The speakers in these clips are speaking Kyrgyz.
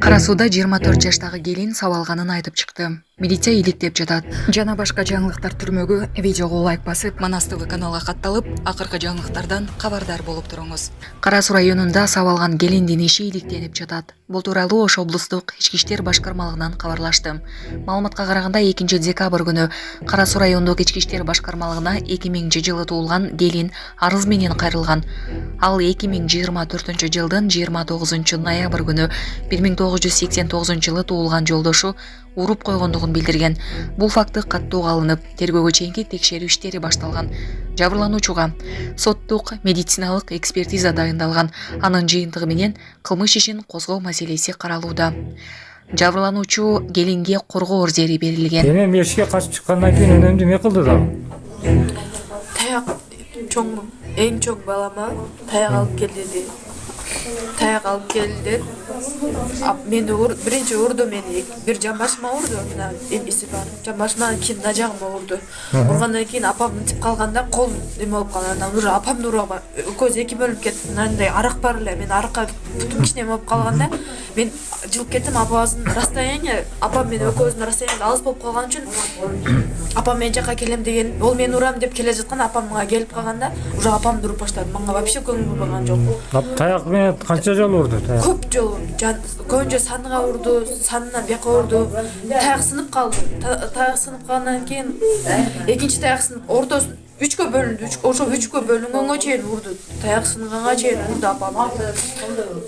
Кара сууда 24 жаштагы келин сабалганын айтып чыкты. Милиция иликтеп жатат. Жана башка жаңылыктар түрмөгү видеого лайк басып, Манас ТВ каналга катталып, акыркы жаңылыктардан кабардар болуп туруңуз. Кара суу районунда сабалган келиндин иши иликтенип жатат. Бул тууралуу Ош облустук ички иштер башкармалыгынан кабарлашты. Маалыматка караганда 2-декабрь күнү Кара суу райондук ички иштер башкармалыгына 2000-жылы туулган келин арыз менен кайрылган. Ал 2024-жылдын 29-ноябрь күнү 1989-жылы туулган жолдошу уруп койгондугун билдирген. Бул факты каттуу калынып, тергөөгө чейинки текшерүү иштери башталган. Жабырлануучуга соттук медициналык экспертиза дайындалган. Анын жыйынтыгы менен кылмыш ишин козгоо маселеси каралууда. Жабырлануучу келинге коргоо ордери берилген. Эми ешке качып чыккандан кийин өнөмдү эмне кылды да? Таяк эң чоң балама таяк алып кел деди. Таяк алып келди. Мени биринчи урду, мени бир жамбашыма урду, мына эмеси бар. Жамбашымдан кийин мына жагыма урду. Ургандан кийин апам мынтип калганда кол эме болуп калган. Анан уже апамды урган. Көз эки бөлүнүп кетти. Мындай арак бар эле. Мен аракка бутум кичине болуп калганда мен жылып кеттим. Апабыздын расстояние, апам менен экөөбүздүн расстояние алыс болуп калган үчүн апам мен жака келем деген, ол мени урам деп келе жаткан, апам мага келип калганда уже апамды уруп баштады. Мага вообще көңүл бурбаган жок. Таяк менен канча жолу урду? Көп жолу. Көбүнчө саныга урду, санынан бияка урду. Таяк сынып калды. Таяк сынып калгандан кийин экинчи таяк сынып ортосун үчкө бөлүндү. Ошо үчкө бөлүнгөнгө чейин урду. Таяк сынганга чейин урду апам.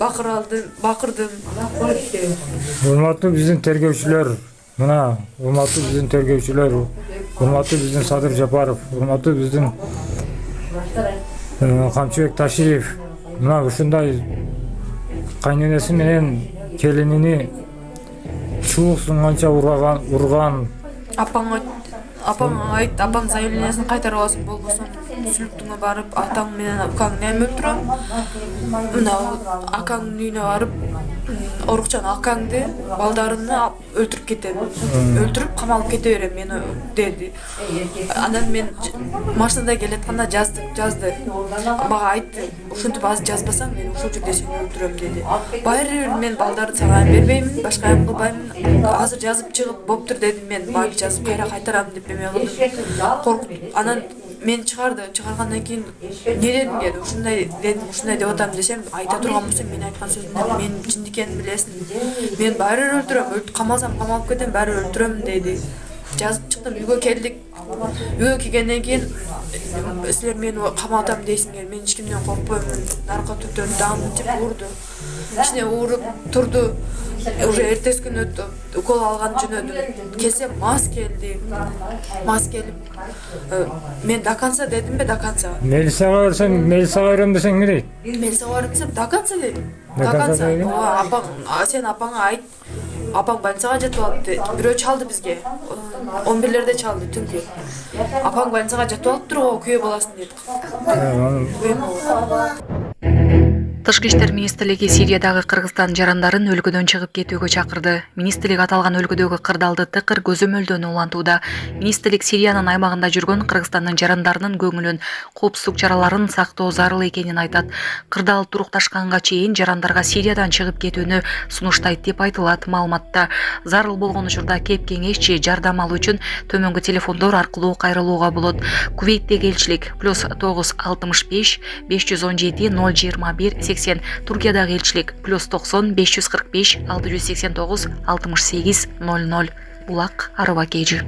Бакырдым. Урматтуу биздин тергөөчүлөр, мына урматтуу биздин тергөөчүлөр, урматтуу биздин Садыр Жапаров, урматтуу биздин Камчыбек Ташиев, мына ушундай кайненеси менен келинини чуук сунганча урган. Апаңга айт, апаң заявлениясын кайтарып алсын, болбосо сүлүктүңө барып, атаң менен акаңды эмип турам. Мына акаңдын үйүнө барып, орукчан акаңды, балдарымды өлтүрүп кетем. Өлтүрүп камалып кете берем мени деди. Анан мен машинада келатканда жазды. Мага айтты, ушинтип аз жазбасаң мен ушул жерде сени өлтүрөм деди. Баары мен балдарды сага бербеймин, башка эм кылбайм. Азыр жазып чыгып боптур дедим, мен баары жазып кайра кайтарам деп эме кылдым. Коркуп, анан мен чыгаргандан кийин не дедим деди, ушундай деп атам десем, айта турган болсом мен айткан сөзүм менин чын экенин билесиң. Мен баары өлтүрөм, камалсам камалып кетем, баары өлтүрөм деди. Жазып чыктым, үйгө келдик. Үйгө келгенден кийин силер мени каматам дейсиңер, мен эч кимден коркпоймун. Наркотиктер дамытып урду. Кичине ууруп турду. Уже эртеси күнү укол алган жөнөдүм. Келсем мас келип, мен до конца дедимби, до конца. Милицияга берем десең эмне дейт? Милицияга берем десем, до конца дедим. До конца. Апаң, сен апаңа айт. Апаң больницага жатып алыпты. Бирөө чалды бизге. 11-лерде чалды түнкү. Апаң больницага жатып алыптыр го, күйөө баласын деди. Тышкы иштер министрлиги Сириядагы Кыргызстан жарандарын өлкөдөн чыгып кетүүгө чакырды. Министрлик аталган өлкөдөгү кырдаалды тыкыр көзөмөлдөнү улантууда. Министрлик Сириянын аймагында жүргөн Кыргызстандын жарандарынын көңүлүн, коопсуздук чараларын сактоо зарыл экенин айтат. Кырдаал турукташканга чейин жарандарга Сириядан чыгып кетүүнү сунуштайт деп айтылат маалыматта. Зарыл болгон учурда кеп кеңешчи жардам алуу үчүн төмөнгү телефондор аркылуу кайрылууга болот. Кувейттеги элчилик +965 517 021 80, Туркиядагы элчилик +90 545 689 68 00. Булак Арыбакежи.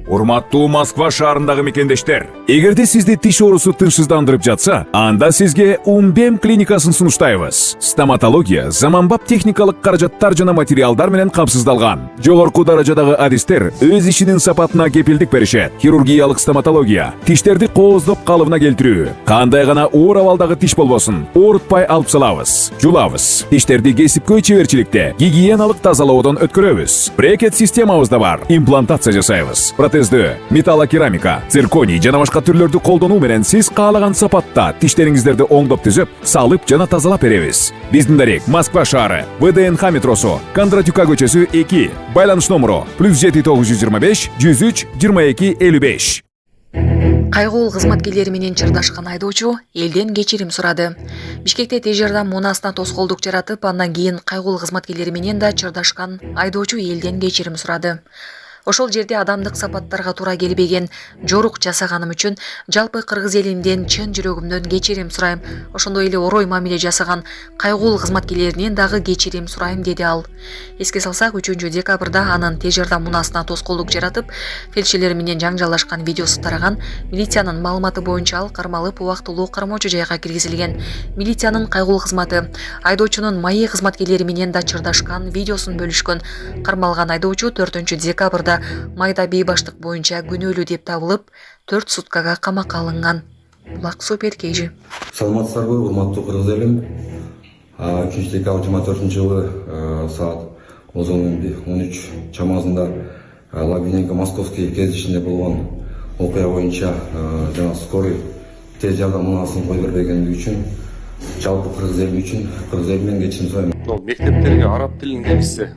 Урматтуу Москва шаарындагы мекендештер, эгерде сизди тиш оорусу тынчсыздандырып жатса, анда сизге Умбем клиникасын сунуштайбыз. Стоматология заманбап техникалык каражаттар жана материалдар менен камсыздалган. Жогорку даражадагы адистер өз ишинин сапатына кепилдик беришет. Хирургиялык стоматология, тиштерди кооздоп калыбына келтирүү, кандай гана оор абалдагы тиш болбосун, оорутпай алып салабыз, жулабыз. Тиштерди кесипкөй чеберчиликте, гигиеналык тазалоодон өткөрөбүз. Брекет системабыз да бар, имплантация жасайбыз. Протездөө, металлокерамика, цирконий жана башка түрлөрдү колдонуу менен сиз каалаган сапатта тиштериңиздерди оңдоп түзөп, салып жана тазалап беребиз. Биздин дарек Москва шаары, ВДНХ метросу, Кондратюка көчөсү 2, байланыш номеру +7 925 103 22 55. Кайгуул кызматкерлери менен чырдашкан айдоочу элден кечирим сурады. Бишкекте тез жардам муунасына тоскоолдук жаратып, андан кийин кайгуул кызматкерлери менен да чырдашкан айдоочу элден кечирим сурады. Ошол жерде адамдык сапаттарга туура келбеген жорук жасаганым үчүн жалпы кыргыз элинден чын жүрөгүмдөн кечирим сурайм. Ошондой эле орой мамиле жасаган кайгуул кызматкерлеринен дагы кечирим сурайм, деди ал. Эске салсак, 3-декабрда анын тез жардам муунасына тоскоолдук жаратып, фельдшерлер менен жаңжалашкан видеосу тараган. Милициянын маалыматы боюнча ал кармалып убактылуу кармоочу жайга киргизилген. Милициянын кайгуул кызматы айдоочунун МАИ кызматкерлери менен да чырдашкан видеосун бөлүшкөн. Кармалган айдоочу 4-декабрда майда бейбаштык боюнча күнөөлүү деп табылып, 4 суткага камакка алынган. Булак Супер KG. Саламатсыздарбы, урматтуу кыргыз элим. 3-декабрь 24-жылы саат 13 чамасында Лавиненко Московский кезишинде болгон окуя боюнча жана скорый тез жардам муунасынын кой бербегендиги үчүн жалпы кыргыз эли үчүн кыргыз эли менен кечирим сурайм. Мектептерге араб тилин киргизсе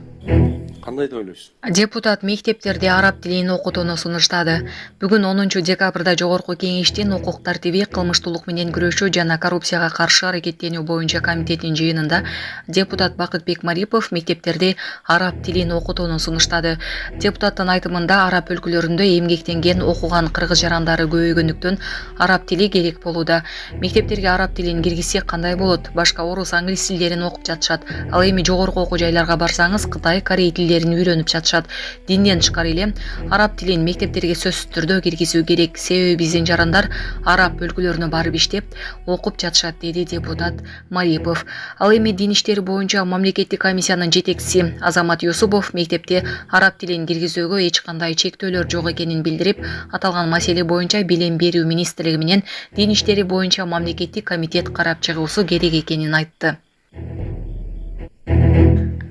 кандай деп ойлойсуз? Депутат мектептерде араб тилин окутууну сунуштады. Бүгүн 10-декабрда Жогорку Кеңештин укук тартиби, кылмыштуулук менен күрөшүү жана коррупцияга каршы аракеттенүү боюнча комитетинин жыйынында депутат Бакытбек Марипов мектептерде араб тилин окутууну сунуштады. Депутаттын айтымында араб өлкөлөрүндө эмгектенген, окуган кыргыз жарандары көбөйгөндүктөн араб тили керек болууда. Мектептерге араб тилин киргизсек кандай болот? Башка орус, англис тилдерин окуп жатышат. Ал эми жогорку окуу жайларга барсаңыз, Кытай, Корей тилдерин үйрөнүп жатышат. Динден тышкары эле араб тилин мектептерге сөзсүз түрдө киргизүү керек. Себеби биздин жарандар араб өлкөлөрүнө барып иштеп, окуп жатышат, деди депутат Марипов. Ал эми дин иштери боюнча мамлекеттик комиссиянын жетекчиси Азамат Юсупов мектепте араб тилин киргизүүгө эч кандай чектөөлөр жок экенин билдирип, аталган маселе боюнча билим берүү министрлиги менен дин иштери боюнча мамлекеттик комитет карап чыгуусу керек экенин айтты.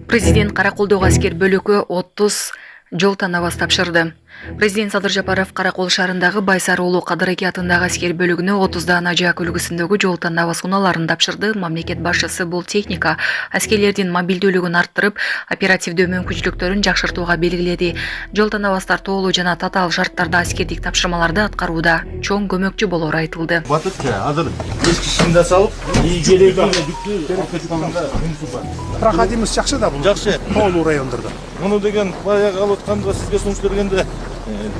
Президент Караколдогу аскер бөлүккө 30 жол танабас тапшырды. Президент Садыр Жапаров Каракол шаарындагы Байсар уулу Кадыреке атындагы аскер бөлүгүнө 30 даана жаак үлгүсүндөгү жол танабас унааларын тапшырды. Мамлекет башчысы бул техника аскерлердин мобилдүүлүгүн арттырып, оперативдүү мүмкүнчүлүктөрүн жакшыртууга белгиледи. Жол танабастар тоолуу жана татаал шарттарда аскердик тапшырмаларды аткарууда чоң көмөкчү болоору айтылды. Азыр эски шимде салып, Проходимость жакшы да бул. жакшы. Тоолуу райондордо. Муну деген баягы алып атканда сизге сунуш бергенде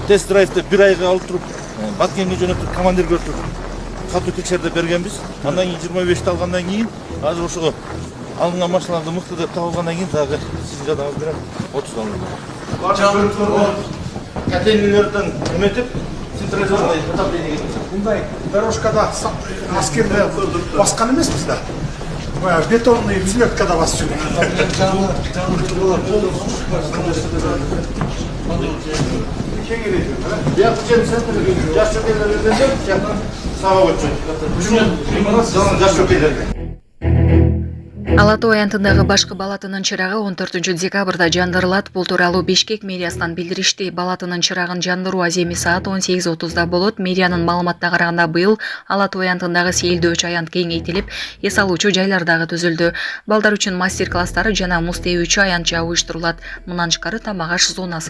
тест драйвде 1 айга алып туруп, Баткенге жөнөтүп командирге өтүп катуу текшердеп бергенбиз. Андан кийин 25 алгандан кийин азыр ошо алынган машиналарды мыкты деп табылгандан кийин дагы сиздин жардамыңыз менен 30 алынды. Котельнийлерден эметип, централизованный отопление. Мындай дорожкада аскерде баскан эмеспиз да. Бетонный взлеткада басып жүргөн. Бияк центрге жаш чөкейлерден жакын саба өтчү. Жаш чөкейлерге. Алатой аянтындагы башкы балатынын чырагы 14-декабрда жандырылат. Бул тууралуу Бишкек мэриясынан билдиришти. Балатынын чырагын жандыруу аземи саат 18:30 болот. Мэриянын маалыматына караганда быйыл Алатой аянтындагы сейилдөөчү аянт кеңейтилип, эс алуучу жайлар дагы түзүлдү. Балдар үчүн мастер класстары жана муз тебүүчү аянт жаа уюштурулат. Мындан тышкары тамак аш зонасы